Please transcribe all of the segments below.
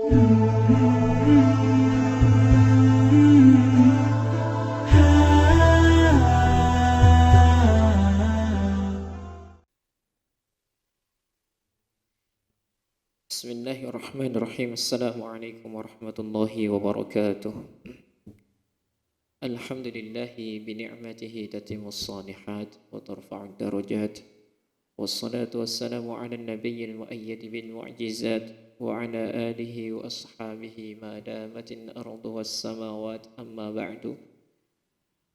Bismillahirrahmanirrahim. Assalamualaikum warahmatullahi wabarakatuh. Alhamdulillahi bini'matihi tatimmus salihat wa tarfa'ud darajat. Wassalatu wassalamu ala nabiyyil mu'ayyad bil mu'jizat wa ala alihi wa ashabihi ma damatin ardu was samawat amma ba'du.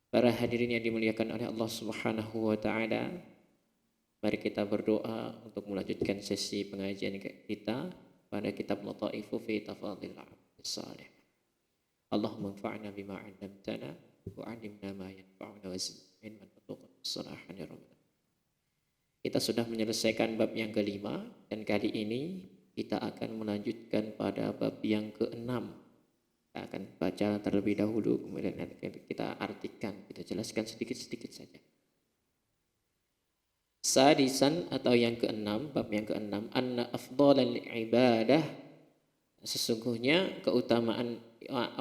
Para hadirin yang dimuliakan oleh Allah Subhanahu wa taala, mari kita berdoa untuk melanjutkan sesi pengajian kita pada kitab Lataifu fi Tafadhil Abdis Salih. Allahumma anfa'na bima 'allamtana wa 'allimna ma yanfa'una wa zidna ilman warzuqna salahan ya rabbal. Kita sudah menyelesaikan bab yang kelima dan kali ini kita akan melanjutkan pada bab yang keenam. Kita akan baca terlebih dahulu kemudian kita artikan, kita jelaskan sedikit-sedikit saja. Sadisan atau yang keenam, bab yang keenam, anna afdhalal ibadah, sesungguhnya keutamaan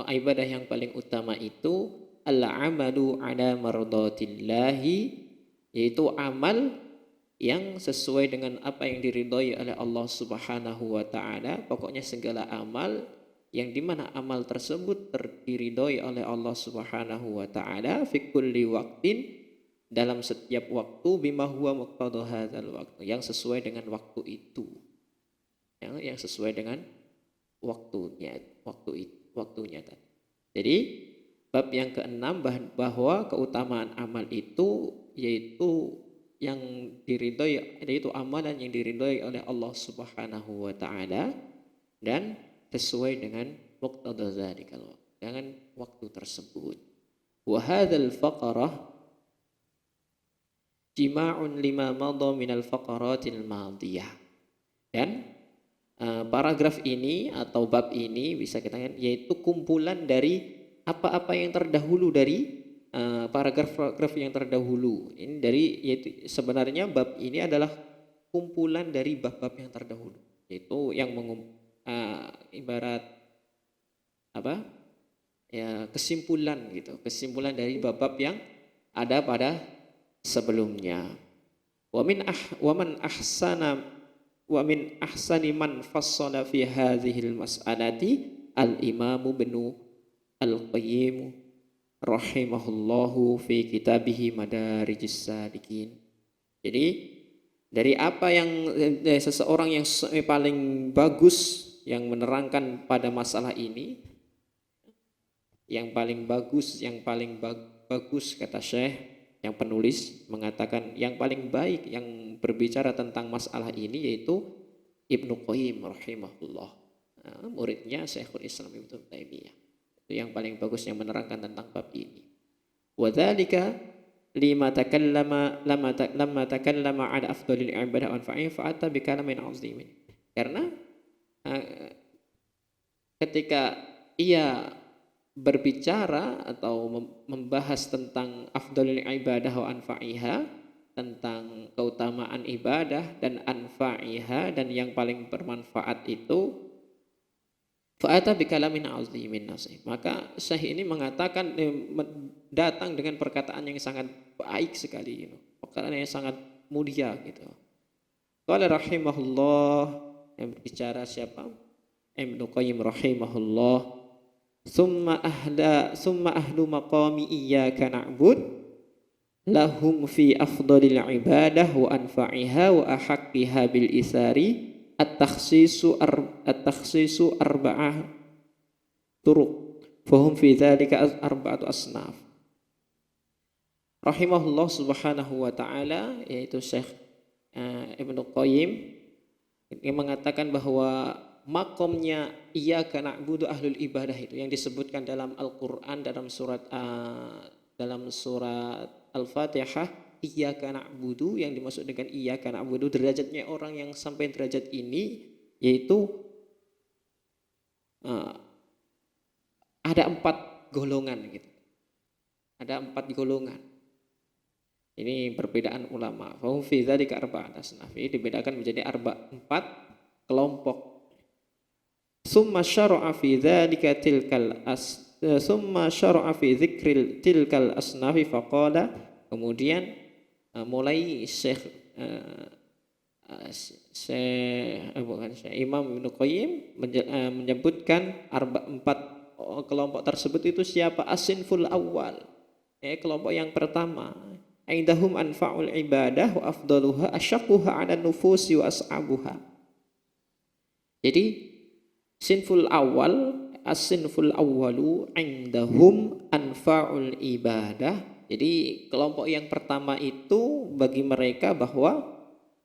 ibadah yang paling utama itu al-amalu ala mardatillahi, yaitu amal yang sesuai dengan apa yang diridhai oleh Allah Subhanahu wa taala. Pokoknya segala amal yang dimana amal tersebut diridhai oleh Allah Subhanahu wa taala fi kulli waqtin, dalam setiap waktu, bima huwa muqtada hadzal waktu, yang sesuai dengan waktu itu, yang sesuai dengan waktunya tadi. Jadi bab yang keenam bahwa keutamaan amal itu yaitu yang diridhoi, yaitu amalan yang diridhoi oleh Allah Subhanahu wa taala dan sesuai dengan muqtada dzalikal waqt, dengan waktu tersebut. Wa hadzal faqarah jima'un lima madha minal faqaratil madiyah. Dan paragraf ini atau bab ini bisa kita katakan yaitu kumpulan dari apa-apa yang terdahulu dari paragraf-paragraf yang terdahulu. Ini dari, yaitu sebenarnya bab ini adalah kumpulan dari bab-bab yang terdahulu, yaitu yang ibarat apa? Ya, kesimpulan gitu, kesimpulan dari bab-bab yang ada pada sebelumnya. Wa min ahsani man fassala fi hadhil mas'alati al-Imam Ibnu Al-Qayyim rahimahullahu fi kitabih Madarijus Salikin. Jadi dari apa yang seseorang yang paling bagus yang menerangkan pada masalah ini, yang paling bagus kata Syekh yang penulis mengatakan yang paling baik yang berbicara tentang masalah ini yaitu Ibnu Qayyim rahimahullah, muridnya Syekhul Islam Ibnu Taimiyah. Itu yang paling bagus yang menerangkan tentang bab ini. Wa dzalika lamma takallama ala afdhalil ibadah wa anfa'iha fa'ata bi kalamin 'azimin. Karena ketika ia berbicara atau membahas tentang afdhalul ibadah wa anfa'iha, tentang keutamaan ibadah dan anfa'iha, dan yang paling bermanfaat itu, fa'ata bikalamin azimin nasih, maka Syekh ini mengatakan datang dengan perkataan yang sangat baik sekali, perkataan yang sangat mulia gitu. Qala rahimahullah, yang berbicara siapa? Ibnu Qayyim rahimahullah. Summa ahlu maqami iyyaka na'bud lahum fi afdalil ibadah wa anfa'iha wa ahaqqiha bil isari at-takhsisu arba'ah turuq fahum fi dzalika arba'atu asnaf. Rahimahullah subhanahu wa ta'ala, yaitu Syekh Ibnu Qayyim yang mengatakan bahwa makomnya iyyaka na'budu ahlul ibadah itu yang disebutkan dalam Al-Qur'an dalam surat Al-Fatihah, iyyaka na'budu, yang dimaksud dengan iyyaka na'budu derajatnya orang yang sampai derajat ini yaitu ada 4 golongan gitu. Ada 4 golongan. Ini perbedaan ulama. Fa fi dzalika arba'at asnaf. Dibedakan menjadi 4 kelompok. summa syara'a fi dzalika tilkal summa syara'a fi dzikril tilkal asnafi faqala, kemudian mulai Syekh Imam Ibnu Qayyim menyebutkan empat kelompok tersebut itu siapa? As-sinful awal, kelompok yang pertama, indahum anfa'ul ibadah wa afdaluha asyaqquha 'ala nufusi wa as'abuha. Jadi sinful awal, as-sinful awwalu indahum anfa'ul ibadah. Jadi kelompok yang pertama itu bagi mereka bahwa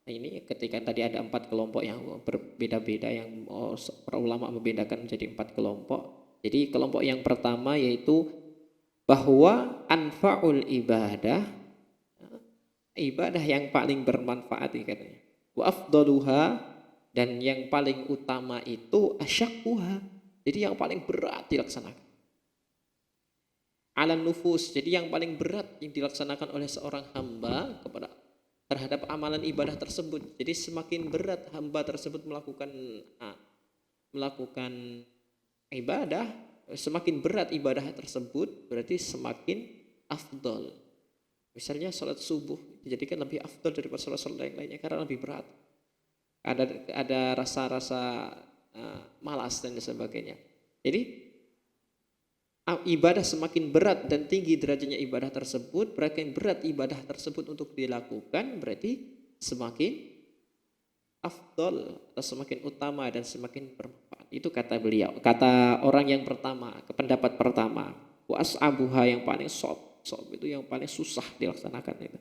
ini ketika tadi ada 4 kelompok yang berbeda-beda, yang para ulama membedakan menjadi 4 kelompok. Jadi kelompok yang pertama yaitu bahwa anfa'ul ibadah, ibadah yang paling bermanfaat katanya. Wa afdaluha, dan yang paling utama itu asyaqquha, jadi yang paling berat dilaksanakan. Alan nufus, jadi yang paling berat yang dilaksanakan oleh seorang hamba terhadap amalan ibadah tersebut. Jadi semakin berat hamba tersebut melakukan ibadah, semakin berat ibadah tersebut, berarti semakin afdal. Misalnya sholat subuh dijadikan lebih afdal daripada sholat-sholat yang lainnya karena lebih berat. Ada rasa-rasa malas dan sebagainya. Jadi ibadah semakin berat dan tinggi derajatnya ibadah tersebut, berarti berat ibadah tersebut untuk dilakukan, berarti semakin afdal atau semakin utama dan semakin bermanfaat. Itu kata beliau, kata orang yang pertama, pendapat pertama. Wa as'abuha, yang paling sob itu yang paling susah dilaksanakan itu.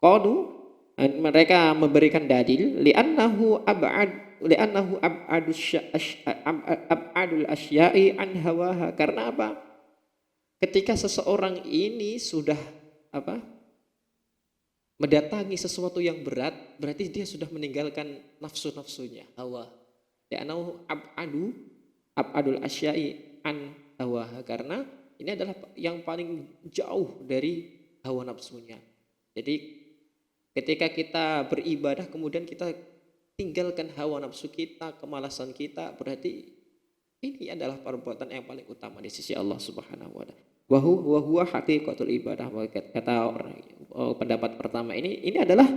Qalu, mereka memberikan dalil li'annahu ab'adul asya'i an hawaha. Karena apa? Ketika seseorang ini sudah mendatangi sesuatu yang berat, berarti dia sudah meninggalkan nafsu-nafsunya, hawa. Li'annahu ab'adul asya'i an hawaha, karena ini adalah yang paling jauh dari hawa nafsunya. Jadi ketika kita beribadah kemudian kita tinggalkan hawa nafsu kita, kemalasan kita, berarti ini adalah perbuatan yang paling utama di sisi Allah Subhanahu wa taala. Wa huwa haqiqatul ibadah. Kata orang pendapat pertama ini adalah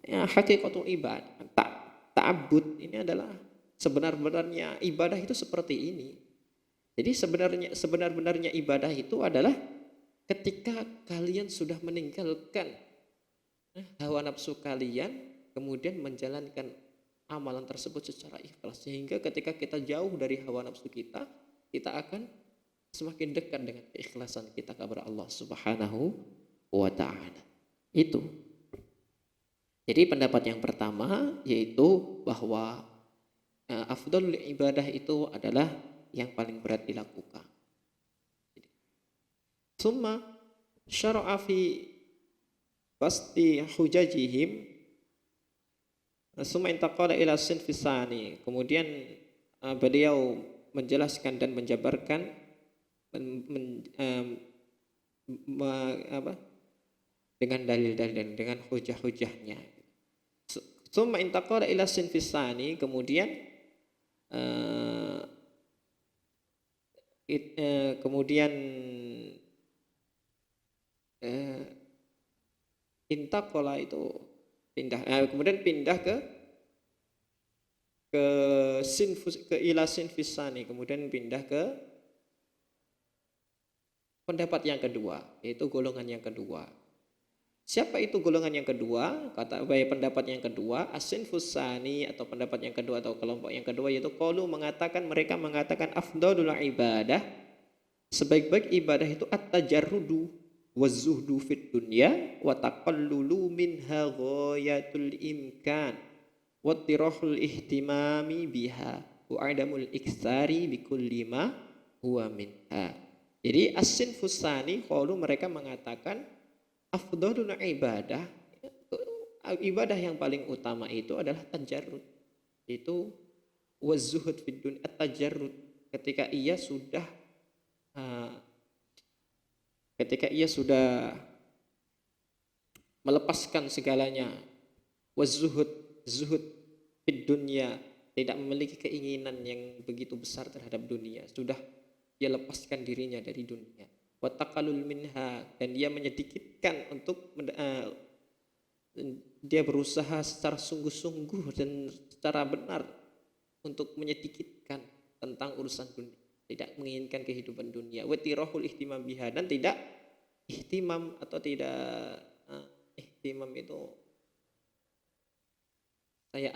haqiqatul ibadah. Ta'abbud ini adalah sebenar-benarnya ibadah itu seperti ini. Jadi sebenar-benarnya ibadah itu adalah ketika kalian sudah meninggalkan hawa nafsu kalian, kemudian menjalankan amalan tersebut secara ikhlas, sehingga ketika kita jauh dari hawa nafsu kita akan semakin dekat dengan keikhlasan kita kepada Allah Subhanahu wa taala. Itu. Jadi pendapat yang pertama yaitu bahwa afdalul ibadah itu adalah yang paling berat dilakukan. Summa syara'a fi pasti hujajihim, summa intaqala ila sinfisani. Kemudian beliau menjelaskan dan menjabarkan dengan dalil-dalil, dengan hujah-hujahnya. Summa intaqala ila sinfisani, kemudian intaqala itu pindah, kemudian pindah ke ila sinfisani, kemudian pindah ke pendapat yang kedua, yaitu golongan yang kedua. Siapa itu golongan yang kedua? Kata pendapat yang kedua, as-sinfusani, atau pendapat yang kedua atau kelompok yang kedua, yaitu mereka mengatakan afdalul ibadah, sebaik-baik ibadah itu at-tajarrudu waz-zuhdu fid dunya wa taqallulu minha ghayatul imkan wa tirahul ihtimami biha wa adamul iktsari bikulli ma huwa minha. Jadi as-sinfusani mereka mengatakan afdalul ibadah, ibadah yang paling utama itu adalah tajarrud, itu waz-zuhud fid dunya, at-tajarrud, ketika ia sudah melepaskan segalanya, zuhud fid dunya, tidak memiliki keinginan yang begitu besar terhadap dunia, sudah dia lepaskan dirinya dari dunia. Wa taqallul minha, dan dia menyedikitkan untuk dia berusaha secara sungguh-sungguh dan secara benar untuk menyedikitkan tentang urusan dunia, tidak menginginkan kehidupan dunia. Wa tirahul ihtimam biha, dan tidak ihtimam atau tidak ihtimam itu saya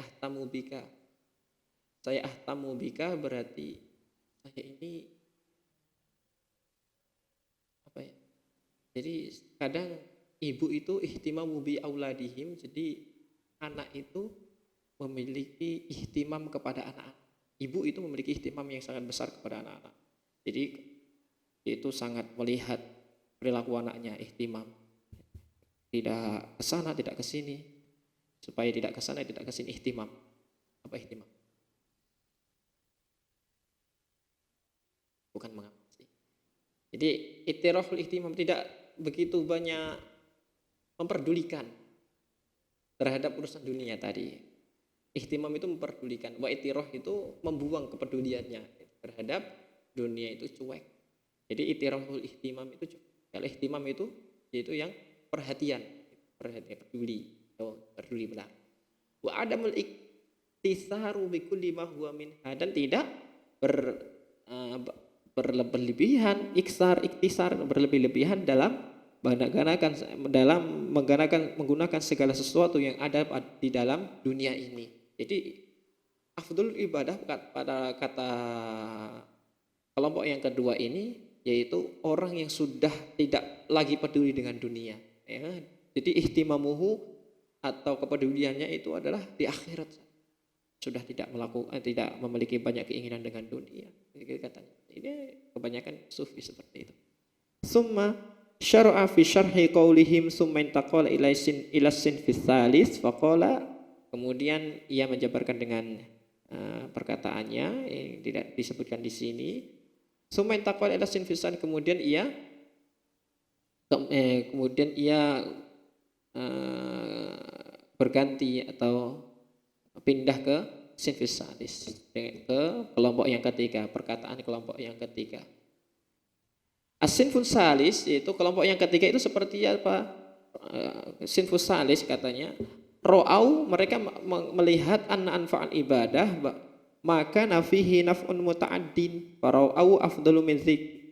ahtamu bika berarti saya ini apa ya, jadi kadang ibu itu ihtimamu bi auladihim, jadi anak itu memiliki ihtimam kepada anak-anak. Ibu itu memiliki ihtimam yang sangat besar kepada anak-anak, jadi itu sangat melihat perilaku anaknya, ihtimam, tidak ke sana tidak ke sini, supaya tidak ke sana tidak ke sini, ihtimam. Apa ihtimam? Bukan mengawasi. Jadi ittirahul ihtimam, tidak begitu banyak memperdulikan terhadap urusan dunia tadi. Ihtimam itu memperdulikan, wa ittirah itu membuang kepeduliannya terhadap dunia, itu cuek. Jadi ittirahul ihtimam itu cuek. Kalau ihtimam itu yaitu yang perhatian peduli, peduli benar. Wa adamul iktisaru bi kulli ma huwa minha, dan tidak berlebihan, iktisar berlebih-lebihan dalam menggunakan segala sesuatu yang ada di dalam dunia ini. Jadi afdhul ibadah pada kata kelompok yang kedua ini yaitu orang yang sudah tidak lagi peduli dengan dunia, ya. Jadi ihtimamuhu atau kepeduliannya itu adalah di akhirat, sudah tidak memiliki banyak keinginan dengan dunia, katanya. Ini kebanyakan sufi seperti itu. Summa syara'a fi syarhi qaulihim summa intaqala ila sinfis salis faqala, kemudian ia menjabarkan dengan perkataannya yang tidak disebutkan di sini. Summa intaqala ila sinfis salis, kemudian ia berganti atau pindah ke sinfis salis, ke kelompok yang ketiga, perkataan kelompok yang ketiga. As-sinfus salis, yaitu kelompok yang ketiga itu seperti apa? Sinfus salis katanya, ro'au, mereka melihat anna anfa'al ibadah maka nafihi naf'un muta'addin, fara'au afdalu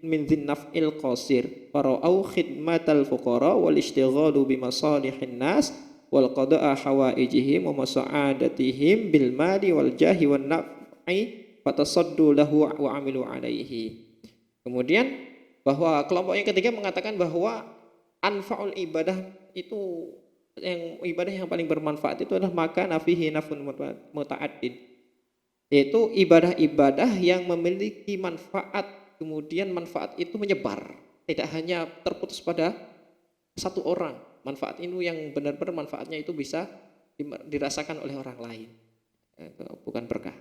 min dzin naf'il qasir, fara'au khidmatal fuqara wal ishtighalu bimasalihin nas wal qada'a hawaijihim wa masa'adatihim bil mali wal jahi wan naf'i fatasaddu lahu wa amilu alaihi. Kemudian bahwa kelompok yang ketiga mengatakan bahwa anfa'ul ibadah itu, yang ibadah yang paling bermanfaat itu adalah maka nafihi naf'un muta'addid, yaitu ibadah-ibadah yang memiliki manfaat, kemudian manfaat itu menyebar, tidak hanya terputus pada satu orang. Manfaat ini yang benar-benar manfaatnya itu bisa dirasakan oleh orang lain, bukan berkah.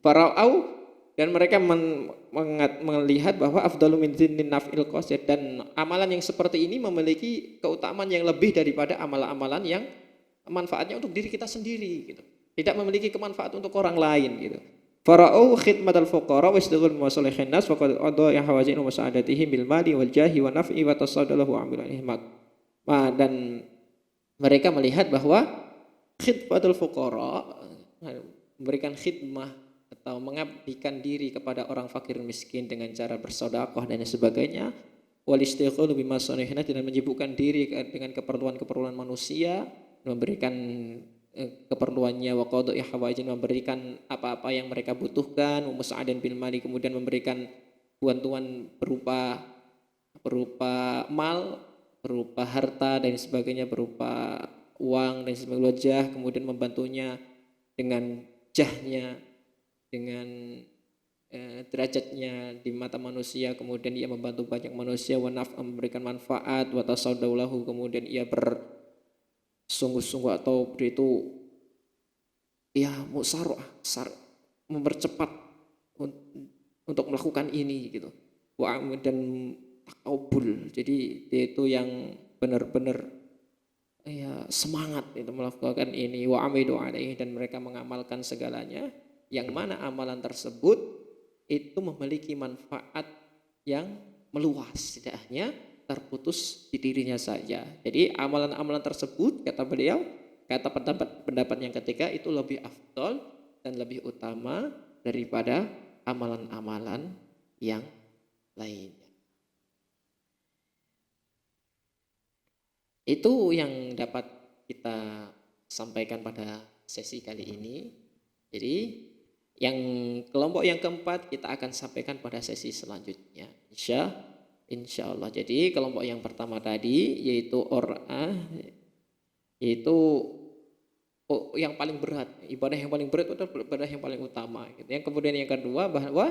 Fara'au, dan mereka melihat bahwa afdalu min dzinin naf'il qasir, dan amalan yang seperti ini memiliki keutamaan yang lebih daripada amalan-amalan yang manfaatnya untuk diri kita sendiri gitu, tidak memiliki kemanfaat untuk orang lain gitu. Fara'u khidmatal fuqara wa istighfar masalihin nas wa qad adha hawazin wa sa'adatihim bil mali wal jahi wa naf'i wa tasaddalahu amilul ihmak. Dan mereka melihat bahwa khidmatul fuqara, memberikan khidmah atau mengabdikan diri kepada orang fakir miskin dengan cara bersedekah dan sebagainya, wal istighfaru bima sanihna, dan menyibukkan diri dengan keperluan-keperluan manusia, memberikan keperluannya, wa qada'i hawaijin, memberikan apa-apa yang mereka butuhkan, wa musa'adan bil mali, kemudian memberikan bantuan berupa mal, berupa harta dan sebagainya, berupa uang dan sebagainya, wajah, kemudian membantunya dengan jahnya, dengan derajatnya di mata manusia, kemudian ia membantu banyak manusia, wa naf', memberikan manfaat, wa tasaddaulahu, kemudian ia bersungguh-sungguh atau itu ya musarah, mempercepat untuk melakukan ini gitu. Wa dan takabul, jadi dia itu yang benar-benar ya semangat itu melakukan ini, wa amidu alaihi, dan mereka mengamalkan segalanya, yang mana amalan tersebut itu memiliki manfaat yang meluas, tidak hanya terputus di dirinya saja. Jadi amalan-amalan tersebut kata beliau, kata pendapat yang ketiga itu lebih afdol dan lebih utama daripada amalan-amalan yang lainnya. Itu yang dapat kita sampaikan pada sesi kali ini. Jadi yang kelompok yang keempat kita akan sampaikan pada sesi selanjutnya. Insya Allah. Jadi kelompok yang pertama tadi yaitu yaitu yang paling berat, ibadah yang paling berat itu ibadah yang paling utama. Yang kemudian yang kedua bahwa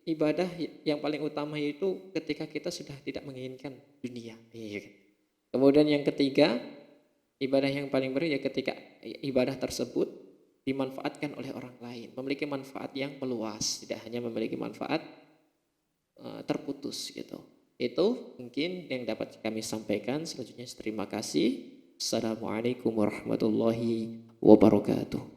ibadah yang paling utama itu ketika kita sudah tidak menginginkan dunia. Kemudian yang ketiga, ibadah yang paling berat ya ketika ibadah tersebut dimanfaatkan oleh orang lain, memiliki manfaat yang meluas, tidak hanya memiliki manfaat terputus gitu. Itu mungkin yang dapat kami sampaikan. Selanjutnya terima kasih. Assalamualaikum warahmatullahi wabarakatuh.